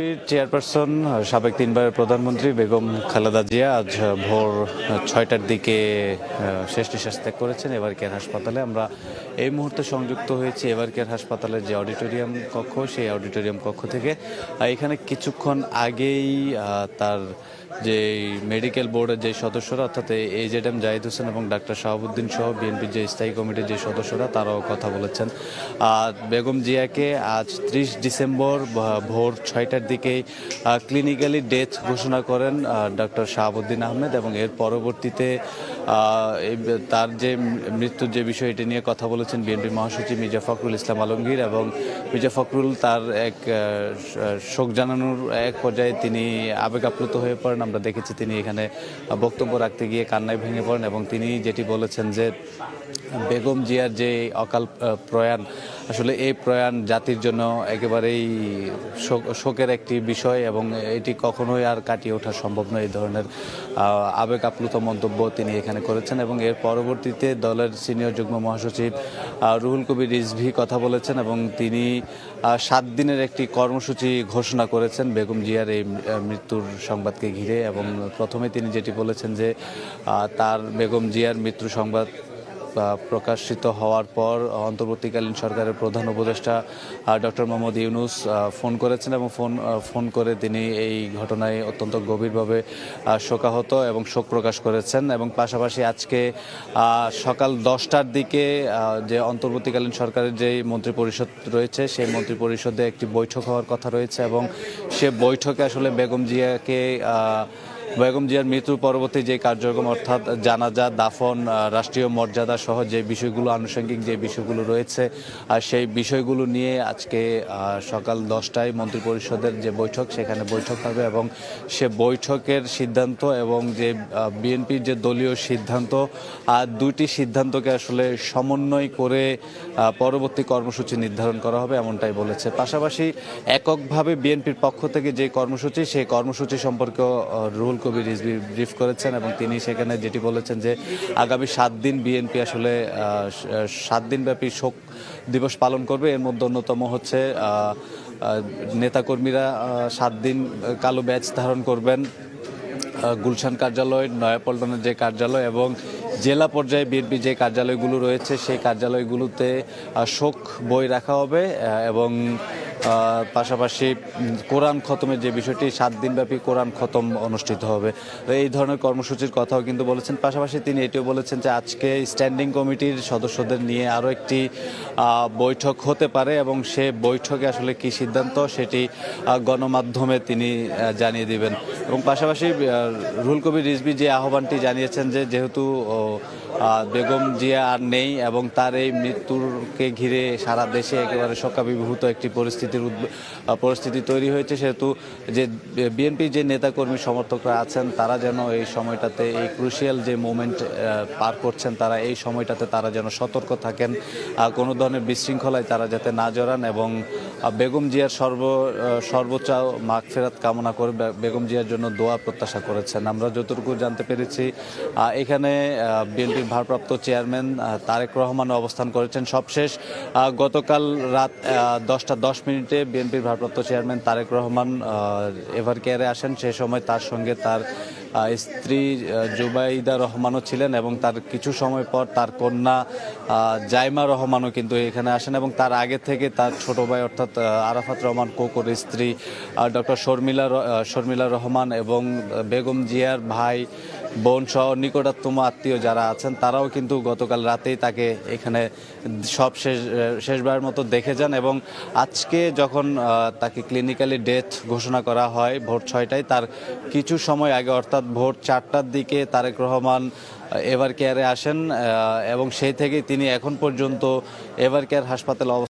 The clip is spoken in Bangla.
বিএনপির চেয়ারপারসন সাবেক তিনবারের প্রধানমন্ত্রী বেগম খালেদা জিয়া আজ ভোর ৬টার দিকে শেষ নিঃশ্বাস ত্যাগ করেছেন এভার কেয়ার হাসপাতালে। আমরা এই মুহূর্তে সংযুক্ত হয়েছি এভার কেয়ার হাসপাতালের যে অডিটোরিয়াম কক্ষ, সেই অডিটোরিয়াম কক্ষ থেকে। এখানে কিছুক্ষণ আগেই তার যে মেডিকেল বোর্ডের যে সদস্যরা, অর্থাৎ এজেডএম জাহিদ হোসেন এবং ডাক্তার শাহাবুদ্দিন সহ বিএনপির যে স্থায়ী কমিটির যে সদস্যরা, তারাও কথা বলেছেন। বেগম জিয়াকে আজ 30 ডিসেম্বর ভোর 6টার দিকেই ক্লিনিক্যালি ডেথ ঘোষণা করেন ডক্টর শাহাবুদ্দিন আহমেদ, এবং এর পরবর্তীতে তার যে মৃত্যুর যে বিষয়, এটি নিয়ে কথা বলেছেন বিএনপি মহাসচিব মির্জা ফখরুল ইসলাম আলমগীর। এবং মির্জা ফখরুল তার এক শোক জানানোর এক পর্যায়ে তিনি আবেগ আপ্লুত হয়ে পড়েন। আমরা দেখেছি তিনি এখানে বক্তব্য রাখতে গিয়ে কান্নায় ভেঙে পড়েন, এবং তিনি যেটি বলেছেন যে বেগম জিয়ার যে অকাল প্রয়াণ, আসলে এই প্রয়াণ জাতির জন্য একেবারেই শোকের একটি বিষয়, এবং এটি কখনোই আর কাটিয়ে ওঠা সম্ভব নয়। এই ধরনের আবেগ আপ্লুত মন্তব্য তিনি এখানে করেছেন। এবং এর পরবর্তীতে দলের সিনিয়র যুগ্ম মহাসচিব রুহুল কবির রিজভী কথা বলেছেন, এবং তিনি 7 দিনের একটি কর্মসূচি ঘোষণা করেছেন বেগম জিয়ার এই মৃত্যুর সংবাদকে ঘিরে। এবং প্রথমে তিনি যেটি বলেছেন যে তার বেগম জিয়ার মৃত্যু সংবাদ প্রকাশিত হওয়ার পর অন্তর্বর্তীকালীন সরকারের প্রধান উপদেষ্টা ডক্টর মোহাম্মদ ইউনূস ফোন করেছেন, এবং ফোন করে তিনি এই ঘটনায় অত্যন্ত গভীরভাবে শোকাহত এবং শোক প্রকাশ করেছেন। এবং পাশাপাশি আজকে সকাল 10টার দিকে যে অন্তর্বর্তীকালীন সরকারের যে মন্ত্রিপরিষদ রয়েছে, সেই মন্ত্রিপরিষদে একটি বৈঠক হওয়ার কথা রয়েছে, এবং সে বৈঠকে আসলে বেগম জিয়ার মৃত্যুর পরবর্তী যে কার্যক্রম, অর্থাৎ জানাজা, দাফন, রাষ্ট্রীয় মর্যাদা সহ যে বিষয়গুলো, আনুষঙ্গিক যে বিষয়গুলো রয়েছে, সেই বিষয়গুলো নিয়ে আজকে সকাল 10টায় মন্ত্রিপরিষদের যে বৈঠক, সেখানে বৈঠক হবে। এবং সে বৈঠকের সিদ্ধান্ত এবং যে বিএনপির যে দলীয় সিদ্ধান্ত, দুইটি সিদ্ধান্তকে আসলে সমন্বয় করে পরবর্তী কর্মসূচি নির্ধারণ করা হবে, এমনটাই বলেছে। পাশাপাশি এককভাবে বিএনপির পক্ষ থেকে যে কর্মসূচি, সেই কর্মসূচি সম্পর্কে রুহুল কবির রিজভী ব্রিফ করেছেন, এবং তিনি সেখানে যেটি বলেছেন যে আগামী 7 দিন বিএনপি আসলে 7 দিনব্যাপী শোক দিবস পালন করবে। এর মধ্যে অন্যতম হচ্ছে নেতাকর্মীরা 7 দিন কালো ব্যাজ ধারণ করবেন। গুলশান কার্যালয়, নয়াপল্টনের যে কার্যালয় এবং জেলা পর্যায়ে বিএনপি যে কার্যালয়গুলো রয়েছে, সেই কার্যালয়গুলোতে শোক বই রাখা হবে। এবং পাশাপাশি কোরআন খতমের যে বিষয়টি, 7 দিনব্যাপী কোরআন খতম অনুষ্ঠিত হবে। এই ধরনের কর্মসূচির কথাও কিন্তু বলেছেন। পাশাপাশি তিনি এটিও বলেছেন যে আজকে স্ট্যান্ডিং কমিটির সদস্যদের নিয়ে আরও একটি বৈঠক হতে পারে, এবং সে বৈঠকে আসলে কি সিদ্ধান্ত, সেটি গণমাধ্যমে তিনি জানিয়ে দিবেন। এবং পাশাপাশি রুহুল কবির রিজভী যে আহ্বানটি জানিয়েছেন যে যেহেতু বেগম জিয়া আর নেই, এবং তার এই মৃত্যুকে ঘিরে সারা দেশে একেবারে শোকাভিভূত একটি পরিস্থিতি তৈরি হয়েছে, সেহেতু যে বিএনপি যে নেতাকর্মী সমর্থকরা আছেন, তারা যেন এই সময়টাতে, এই ক্রুশিয়াল যে মোমেন্ট পার করছেন, তারা এই সময়টাতে তারা যেন সতর্ক থাকেন, কোনো ধরনের বিশৃঙ্খলায় তারা যাতে না জড়ান, এবং বেগম জিয়ার সর্বোচ্চ মাগফিরাত কামনা করে বেগম জিয়ার জন্য দোয়া প্রত্যাশা করেছেন। আমরা যতটুকু জানতে পেরেছি, এখানে বিএনপির ভারপ্রাপ্ত চেয়ারম্যান তারেক রহমান অবস্থান করেছেন। সবশেষ গতকাল রাত 10টা 10 মিনিটে বিএনপির ভারপ্রাপ্ত চেয়ারম্যান তারেক রহমান এভার কেয়ারে আসেন। সে সময় তার সঙ্গে তার স্ত্রী জুবাইদা রহমানও ছিলেন, এবং তার কিছু সময় পর তার কন্যা জাইমা রহমানও কিন্তু এখানে আসেন। এবং তার আগে থেকে তার ছোট ভাই, অর্থাৎ আরাফাত রহমান কোকোর স্ত্রী ডক্টর শর্মিলা রহমান, এবং বেগম জিয়ার ভাই, বোন সহ নিকটাত্মম আত্মীয় যারা আছেন, তারাও কিন্তু গতকাল রাতেই তাকে এখানে শেষবারের মতো দেখে যান। এবং আজকে যখন তাকে ক্লিনিক্যালি ডেথ ঘোষণা করা হয় ভোর 6টায়, তার কিছু সময় আগে, অর্থাৎ ভোর 4টার দিকে তারেক রহমান এভার কেয়ারে আসেন, এবং সেই থেকে তিনি এখন পর্যন্ত এভার কেয়ার হাসপাতালে